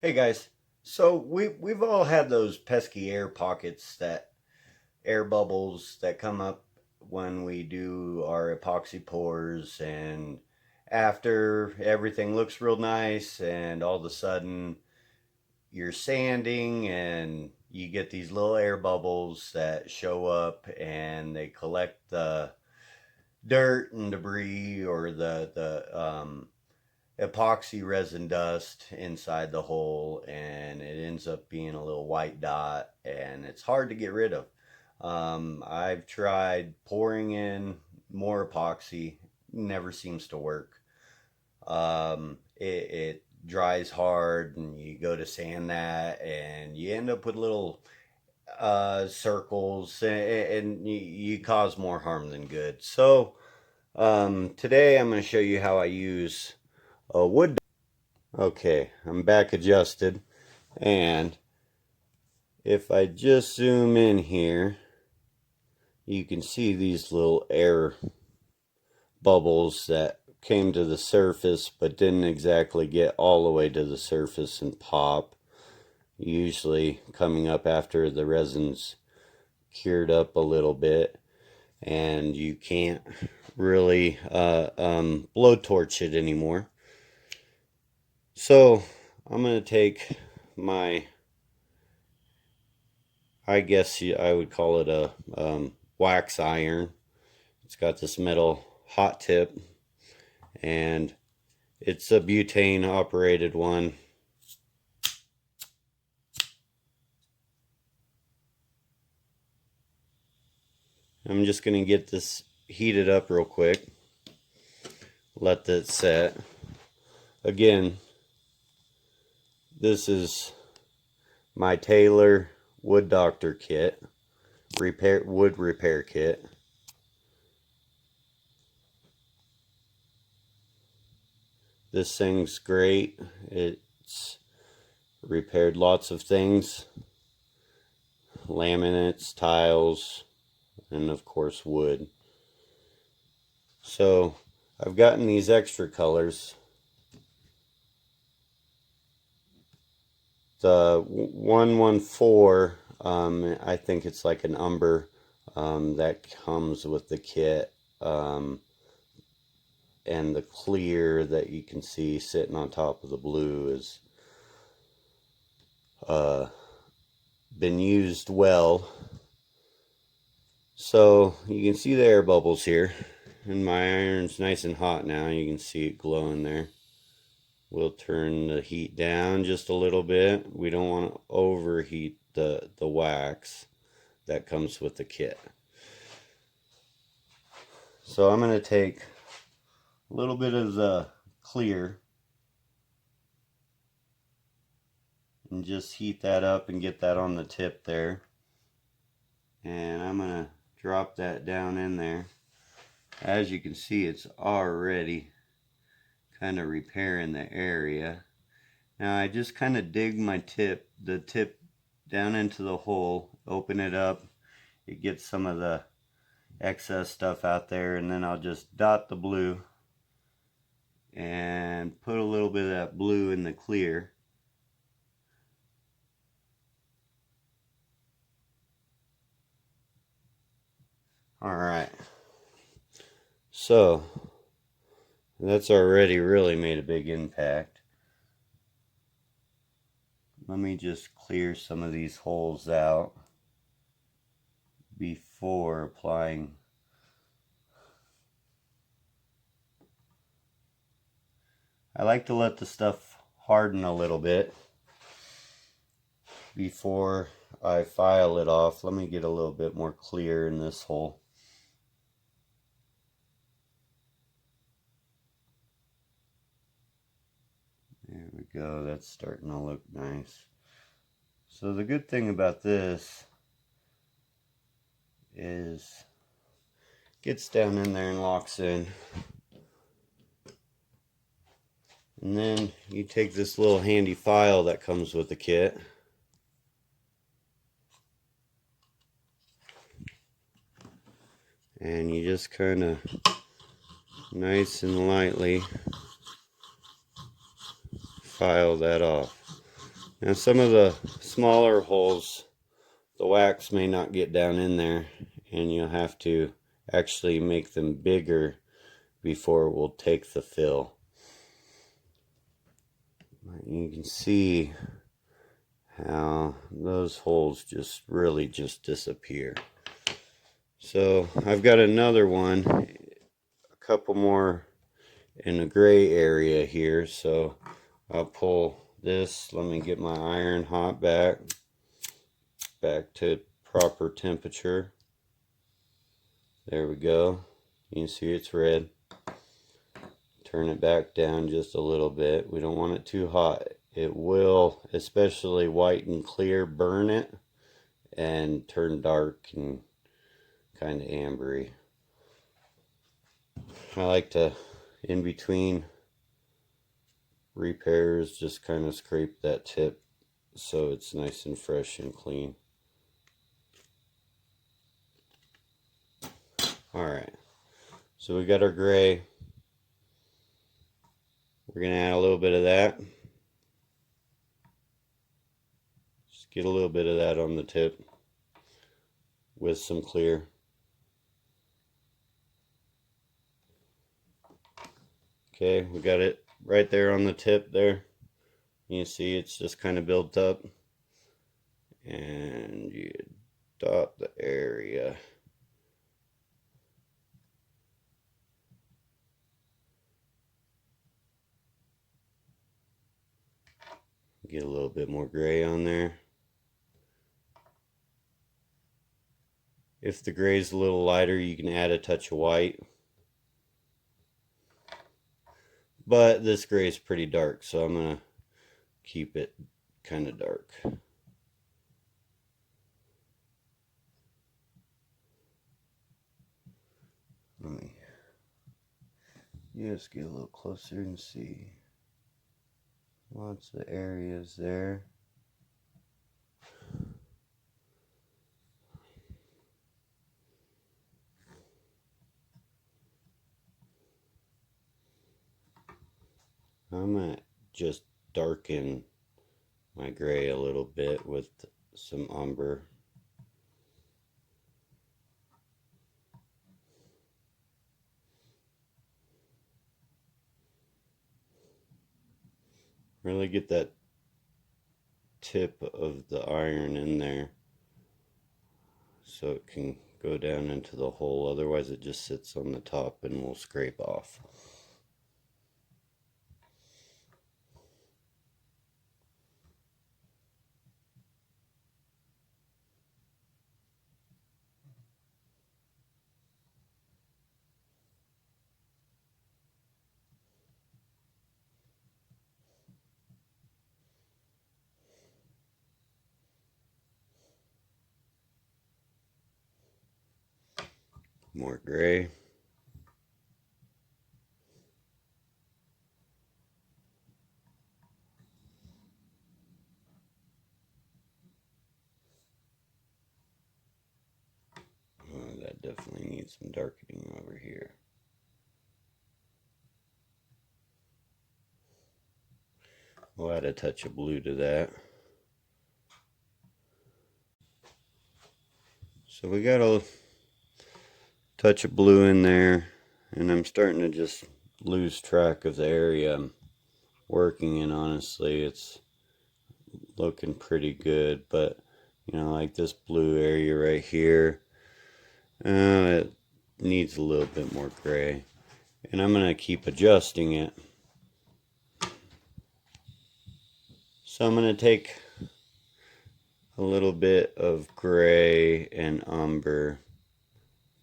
Hey guys, so we've all had those pesky air pockets, that air bubbles that come up when we do our epoxy pours, and after everything looks real nice, and all of a sudden you're sanding and you get these little air bubbles that show up and they collect the dirt and debris or the epoxy resin dust inside the hole, and it ends up being a little white dot, and it's hard to get rid of. I've tried pouring in more epoxy, never seems to work. It dries hard, and you go to sand that, and you end up with little circles, and you cause more harm than good. So today I'm going to show you how I use a wood. Okay, I'm back adjusted, and if I just zoom in here, you can see these little air bubbles that came to the surface but didn't exactly get all the way to the surface and pop, usually coming up after the resin's cured up a little bit, and you can't really blowtorch it anymore. So I'm going to take my, I guess I would call it a wax iron. It's got this metal hot tip, and it's a butane operated one. I'm just going to get this heated up real quick. Let that set. Again, this is my Taylor Wood Doctor kit, wood repair kit. This thing's great. It's repaired lots of things, laminates, tiles, and of course wood. So I've gotten these extra colors. The 114, I think it's like an umber that comes with the kit, and the clear that you can see sitting on top of the blue is been used well. So you can see the air bubbles here, and my iron's nice and hot now. You can see it glowing there. We'll turn the heat down just a little bit. We don't want to overheat the wax that comes with the kit. So I'm going to take a little bit of the clear and just heat that up and get that on the tip there. And I'm going to drop that down in there. As you can see, it's already kind of repairing the area. Now I just kind of dig the tip down into the hole, open it up. It gets some of the excess stuff out there, and then I'll just dot the blue and put a little bit of that blue in the clear. Alright, so that's already really made a big impact. Let me just clear some of these holes out before applying. I like to let the stuff harden a little bit before I file it off. Let me get a little bit more clear in this hole. There we go, that's starting to look nice. So the good thing about this is it gets down in there and locks in. And then you take this little handy file that comes with the kit. And you just kind of nice and lightly file that off. Now some of the smaller holes, the wax may not get down in there, and you'll have to actually make them bigger before we'll take the fill. You can see how those holes just really just disappear. So I've got another one, a couple more in a gray area here, so I'll pull this. Let me get my iron hot back to proper temperature. There we go. You can see it's red. Turn it back down just a little bit. We don't want it too hot. It will, especially white and clear, burn it and turn dark and kind of ambery. I like to, in between repairs, just kind of scrape that tip so it's nice and fresh and clean. Alright, so we got our gray. We're going to add a little bit of that. Just get a little bit of that on the tip with some clear. Okay, we got it right there on the tip there. You see it's just kind of built up. And you dot the area. Get a little bit more gray on there. If the gray is a little lighter, you can add a touch of white. But this gray is pretty dark, so I'm going to keep it kind of dark. Let me just get a little closer and see. Lots of areas there. I'm going to just darken my gray a little bit with some umber. Really get that tip of the iron in there so it can go down into the hole. Otherwise it just sits on the top and will scrape off. More gray. Oh, that definitely needs some darkening over here. We'll add a touch of blue to that. So we got a touch of blue in there, and I'm starting to just lose track of the area I'm working in. Honestly, it's looking pretty good, but you know, like this blue area right here, it needs a little bit more gray, and I'm gonna keep adjusting it. So I'm gonna take a little bit of gray and umber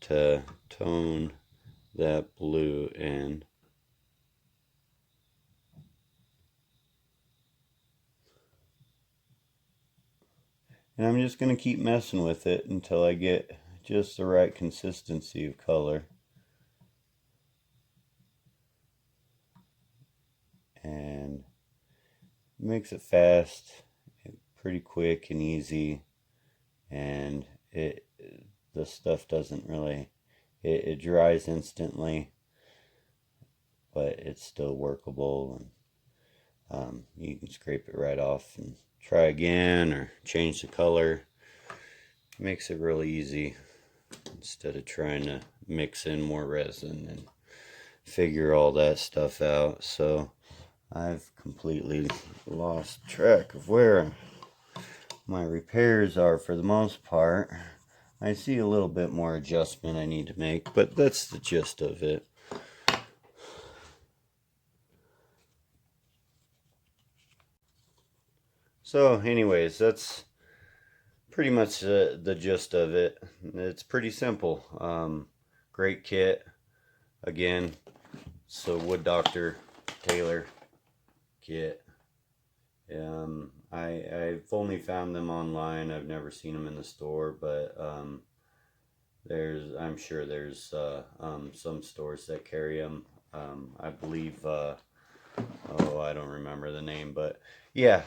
to tone that blue in. And I'm just going to keep messing with it until I get just the right consistency of color. And it makes it fast, pretty quick and easy, and the stuff doesn't really, it dries instantly, but it's still workable, and you can scrape it right off and try again or change the color. Makes it really easy instead of trying to mix in more resin and figure all that stuff out. So I've completely lost track of where my repairs are for the most part. I see a little bit more adjustment I need to make, but that's the gist of it. So anyways, that's pretty much the gist of it. It's pretty simple. Great kit. Again, so Wood Doctor Taylor kit. I've only found them online. I've never seen them in the store, but I'm sure there's some stores that carry them. I believe I don't remember the name, but yeah.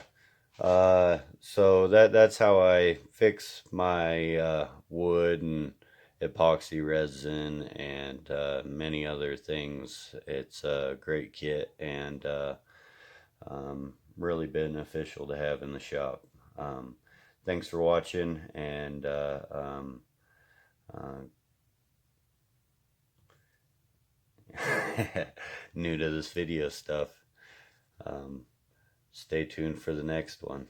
So that's how I fix my wood and epoxy resin and many other things. It's a great kit and really beneficial to have in the shop. Thanks for watching, and new to this video stuff. Stay tuned for the next one.